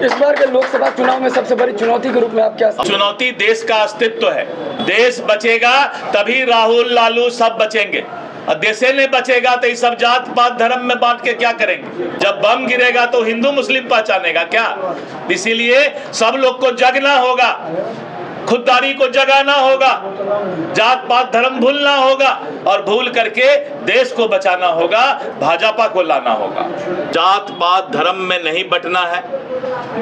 इस बार के लोकसभा चुनाव में सबसे बड़ी चुनौती के रूप में आप क्या? चुनौती देश का अस्तित्व है। देश बचेगा तभी राहुल लालू सब बचेंगे। देशे नहीं बचेगा तो ये सब जात पात धर्म में बांट के क्या करेंगे? जब बम गिरेगा तो हिंदू मुस्लिम पहचानेगा क्या? इसीलिए सब लोग को जगना होगा, खुददारी को जगाना होगा, जात पात धर्म भूलना होगा और भूल करके देश को बचाना होगा, भाजपा को लाना होगा। जात पात धर्म में नहीं बंटना है,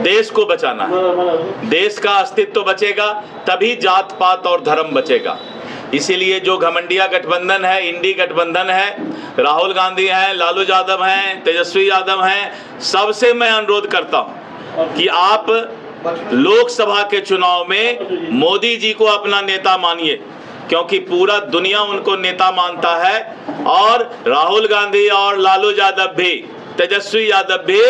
देश को बचाना है। देश का अस्तित्व बचेगा तभी जात पात और धर्म बचेगा। इसीलिए जो घमंडिया गठबंधन है, इंडी गठबंधन है, राहुल गांधी हैं, लालू यादव हैं, तेजस्वी यादव हैं, सबसे मैं अनुरोध करता हूं कि आप लोकसभा के चुनाव में मोदी जी को अपना नेता मानिए, क्योंकि पूरा दुनिया उनको नेता मानता है। और राहुल गांधी और लालू यादव भी, तेजस्वी यादव भी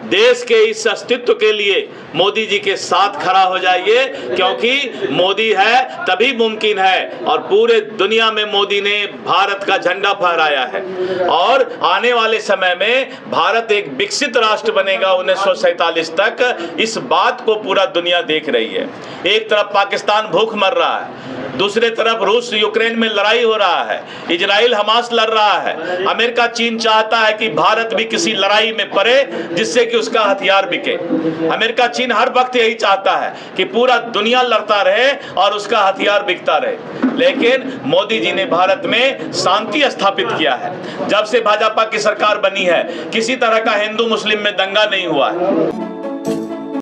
देश के इस अस्तित्व के लिए मोदी जी के साथ खड़ा हो जाइए, क्योंकि मोदी है तभी मुमकिन है। और पूरे दुनिया में मोदी ने भारत का झंडा फहराया है और आने वाले समय में भारत एक विकसित राष्ट्र बनेगा 1947 तक। इस बात को पूरा दुनिया देख रही है। एक तरफ पाकिस्तान भूख मर रहा है, दूसरे तरफ रूस यूक्रेन में लड़ाई हो रहा है, इजराइल हमास लड़ रहा है, अमेरिका चीन चाहता है कि भारत भी किसी लड़ाई में पड़े जिससे कि उसका हथियार बिके। अमेरिका चीन हर वक्त यही चाहता है कि पूरा दुनिया लड़ता रहे और उसका हथियार बिकता रहे। लेकिन मोदी जी ने भारत में शांति स्थापित किया है। जब से भाजपा की सरकार बनी है किसी तरह का हिंदू मुस्लिम में दंगा नहीं हुआ है।